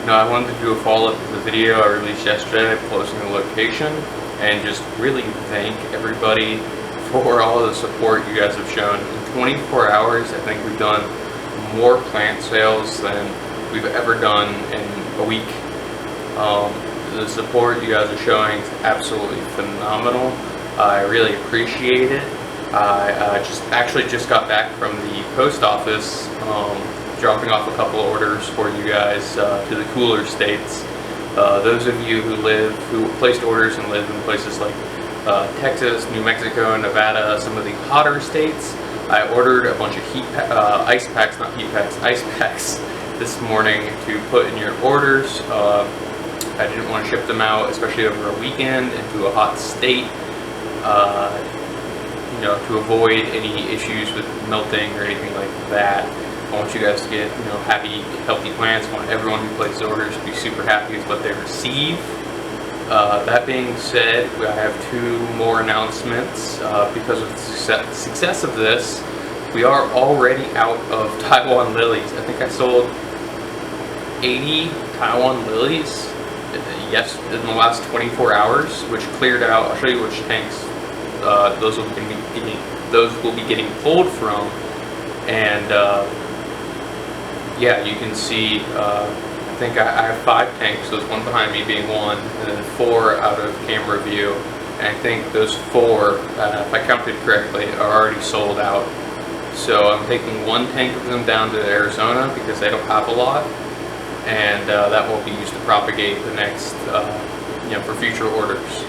No, I wanted to do a follow-up to the video I released yesterday posting the location and just really thank everybody for all of the support you guys have shown. In 24 hours, I think we've done more plant sales than we've ever done in a week. The support you guys are showing is absolutely phenomenal. I really appreciate it. I just got back from the post office, dropping off a couple of orders for you guys to the cooler states. Those of you who placed orders and live in places like Texas, New Mexico, Nevada, some of the hotter states, I ordered a bunch of ice packs this morning to put in your orders. I didn't want to ship them out, especially over a weekend into a hot state, to avoid any issues with melting or anything like that. I want you guys to get, happy, healthy plants. I want everyone who places orders to be super happy with what they receive. That being said, I have two more announcements. Because of the success of this, we are already out of Taiwan Lilies. I think I sold 80 Taiwan Lilies in the last 24 hours, which cleared out. I'll show you which tanks those will be getting pulled from, and yeah, you can see. I think I have 5 tanks. There's one behind me being one, and then 4 out of camera view. And I think those 4, if I counted correctly, are already sold out. So I'm taking 1 tank of them down to Arizona because they don't have a lot, and that will be used to propagate the next, for future orders.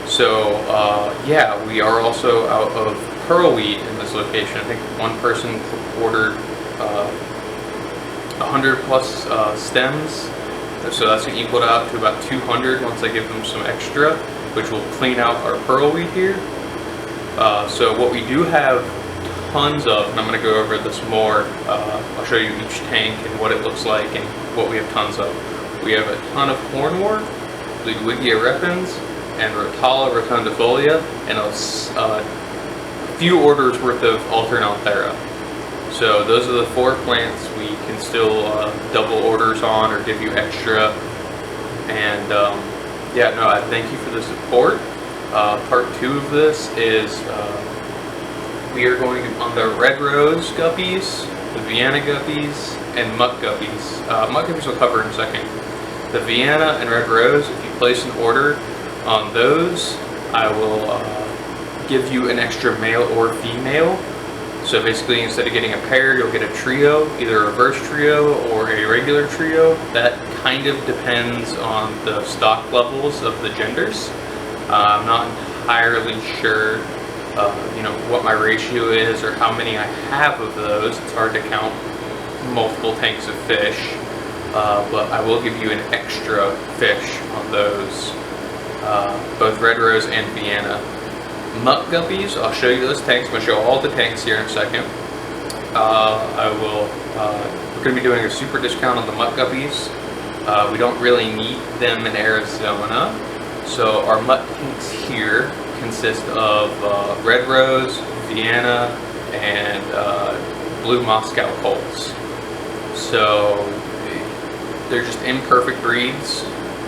So yeah, we are also out of pearlweed in this location. I think one person ordered 100 plus stems, so that's going to equal out to about 200 once I give them some extra, which will clean out our pearlweed here. So what we do have tons of, and I'm going to go over this more, I'll show you each tank and what it looks like and what we have tons of. We have a ton of hornwort, Ludwigia repens, and Rotala rotundifolia, and a few orders worth of Alternanthera. So those are the 4 plants we can still double orders on or give you extra. And yeah, no, I thank you for the support. Part 2 of this is we are going on the red rose guppies, the Vienna guppies, and muck guppies. Muck guppies we'll cover in a second. The Vienna and red rose, if you place an order on those, I will give you an extra male or female. So basically, instead of getting a pair, you'll get a trio, either a reverse trio or a regular trio. That kind of depends on the stock levels of the genders. I'm not entirely sure, what my ratio is or how many I have of those. It's hard to count multiple tanks of fish, but I will give you an extra fish on those, both red rose and Vienna. Muck guppies, I'll show you those tanks. I'm going to show all the tanks here in a second. We're going to be doing a super discount on the muck guppies. We don't really need them in Arizona. So our muck tanks here consist of red rose, Vienna, and blue Moscow coals. So they're just imperfect breeds.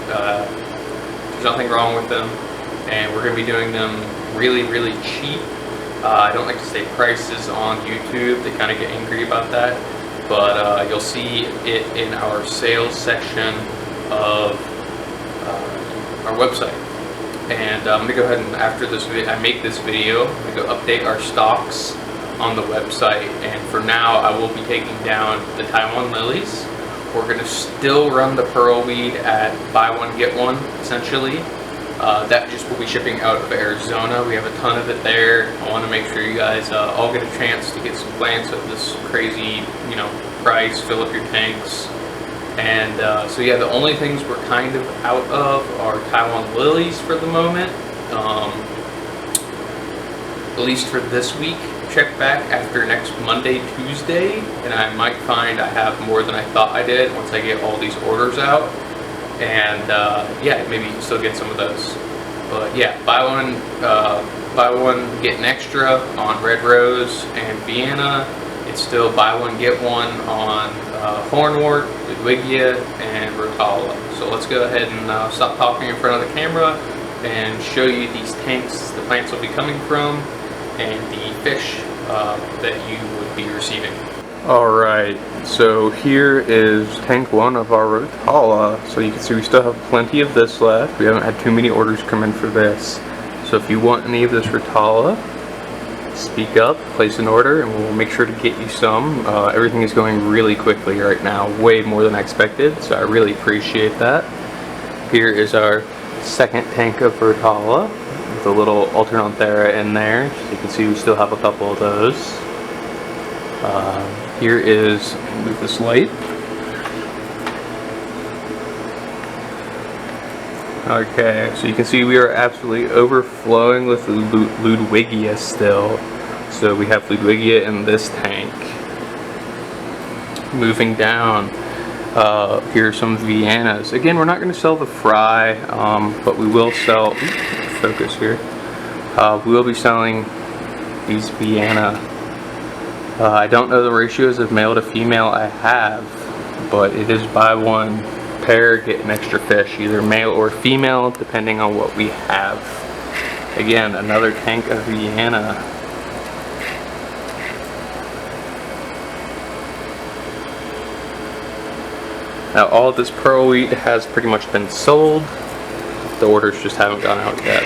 There's nothing wrong with them, and we're going to be doing them really, really cheap. I don't like to say prices on YouTube. They kind of get angry about that, but you'll see it in our sales section of our website. And I'm going to go ahead and, after this video, I make this video, I'm going to go update our stocks on the website. And for now, I will be taking down the Taiwan Lilies. We're going to still run the pearlweed at buy one get one, essentially. That just will be shipping out of Arizona. We have a ton of it there. I want to make sure you guys all get a chance to get some plants at this crazy, price, fill up your tanks. And so yeah, the only things we're kind of out of are Taiwan Lilies for the moment, at least for this week. Check back after next Monday, Tuesday, and I might find I have more than I thought I did once I get all these orders out. And yeah, maybe you can still get some of those. But yeah, buy one get an extra on red rose and Vienna. It's still buy one get one on Hornwort, Ludwigia, and Rotala. So let's go ahead and stop talking in front of the camera and show you these tanks the plants will be coming from and the fish that you would be receiving. Alright, so here is tank 1 of our Rotala. So you can see we still have plenty of this left. We haven't had too many orders come in for this. So if you want any of this Rotala, speak up, place an order, and we'll make sure to get you some. Everything is going really quickly right now, way more than I expected, so I really appreciate that. Here is our second tank of Rotala with a little Alternanthera in there. So you can see we still have a couple of those. Here is, move this light. Okay, so you can see we are absolutely overflowing with Ludwigia still. So we have Ludwigia in this tank. Moving down, here are some Viennas. Again, we're not going to sell the fry, but we will sell, focus here, we will be selling these Vienna. I don't know the ratios of male to female I have, but it is buy one pair, get an extra fish, either male or female, depending on what we have. Again, another tank of Vienna. Now all of this pearl wheat has pretty much been sold. The orders just haven't gone out yet.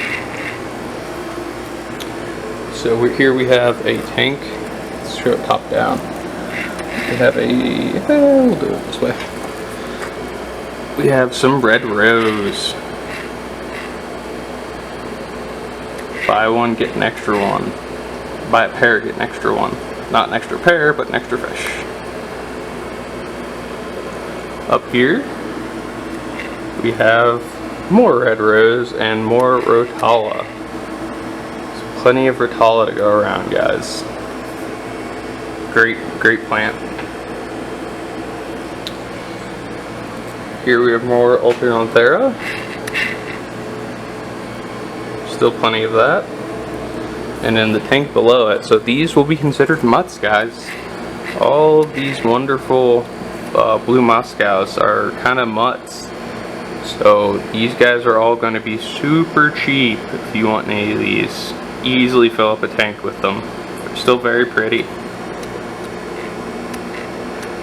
So here we have a tank. Let's show it top down. We have we'll do it this way. We have some red rose. Buy one, get an extra one. Buy a pair, get an extra one. Not an extra pair, but an extra fish. Up here, we have more red rose and more Rotala. So plenty of Rotala to go around, guys. Great plant. Here we have more Alternanthera. Still plenty of that. And in the tank below it, so these will be considered mutts, guys. All of these wonderful blue Moscows are kind of mutts. So these guys are all going to be super cheap if you want any of these. Easily fill up a tank with them. They're still very pretty.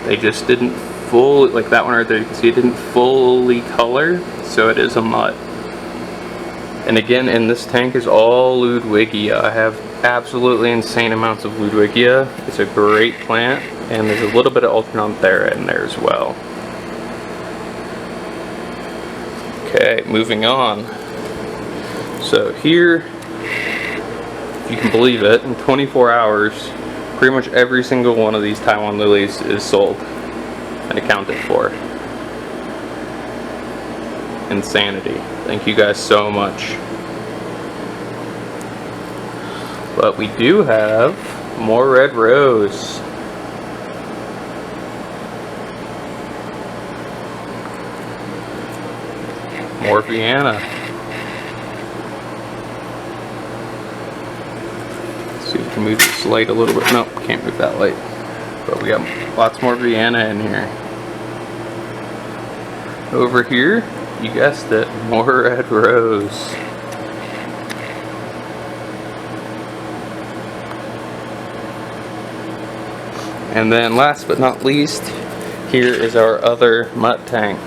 They just didn't fully, like that one right there, you can see it didn't fully color, so it is a mutt. And again, in this tank is all Ludwigia. I have absolutely insane amounts of Ludwigia. It's a great plant, and there's a little bit of Alternanthera in there as well. Okay, moving on. So here, if you can believe it, in 24 hours, pretty much every single one of these Taiwan Lilies is sold and accounted for. Insanity. Thank you guys so much. But we do have more red rose. More Vienna. Let's see if we can move this light a little bit. Nope, can't move that light. But we got lots more Vienna in here. Over here, you guessed it, more red rose. And then last but not least, here is our other mutt tank.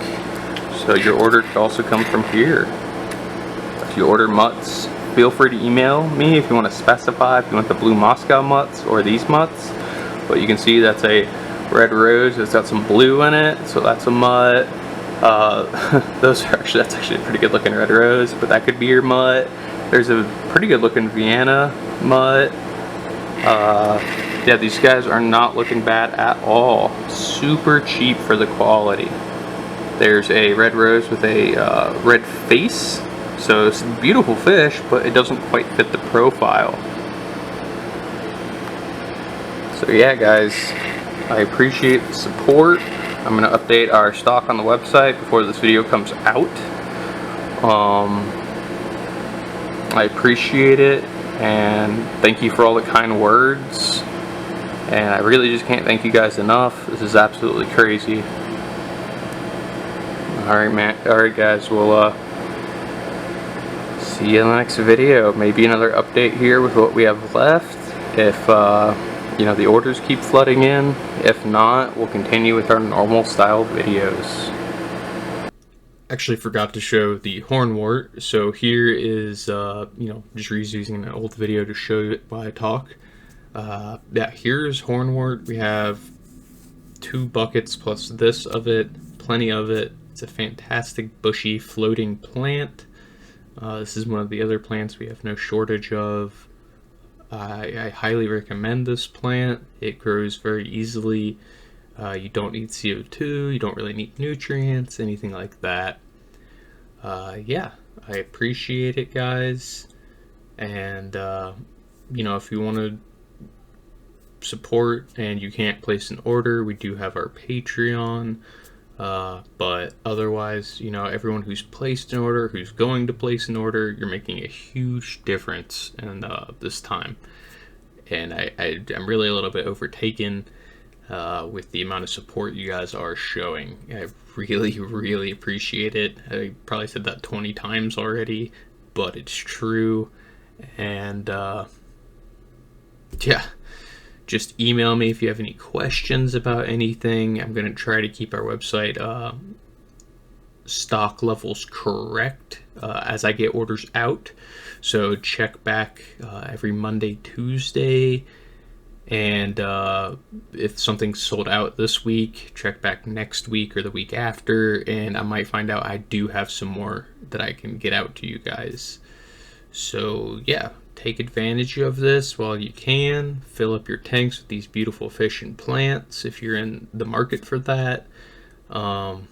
So your order could also come from here. If you order mutts, feel free to email me if you want to specify if you want the blue Moscow mutts or these mutts. But you can see that's a red rose. It's got some blue in it, so that's a mutt. That's actually a pretty good looking red rose, but that could be your mutt. There's a pretty good looking Vienna mutt. Yeah, these guys are not looking bad at all. Super cheap for the quality. There's a red rose with a red face, so it's a beautiful fish, but it doesn't quite fit the profile. So yeah, guys, I appreciate the support. I'm going to update our stock on the website before this video comes out. I appreciate it, and thank you for all the kind words. and I really just can't thank you guys enough. This is absolutely crazy. Alright, man. Alright, guys. We'll see you in the next video. Maybe another update here with what we have left. If you know, the orders keep flooding in. If not, we'll continue with our normal style videos. Actually forgot to show the Hornwort. So here is, you know, just reusing an old video to show it while I talk. Yeah, here's Hornwort. We have 2 buckets plus this of it, plenty of it. It's a fantastic bushy floating plant. This is one of the other plants we have no shortage of. I highly recommend this plant. It grows very easily. You don't need CO2, you don't really need nutrients, anything like that. Yeah, I appreciate it, guys. And, you know, if you want to support and you can't place an order, we do have our Patreon. But otherwise, you know, everyone who's placed an order, who's going to place an order, you're making a huge difference in this time. And I'm really a little bit overtaken with the amount of support you guys are showing. I really appreciate it. I probably said that 20 times already, but it's true. And yeah, just email me if you have any questions about anything. I'm going to try to keep our website stock levels correct as I get orders out. So check back every Monday, Tuesday. And if something's sold out this week, check back next week or the week after. And I might find out I do have some more that I can get out to you guys. So yeah, take advantage of this while you can. Fill up your tanks with these beautiful fish and plants if you're in the market for that. You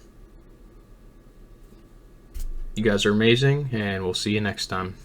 guys are amazing, and we'll see you next time.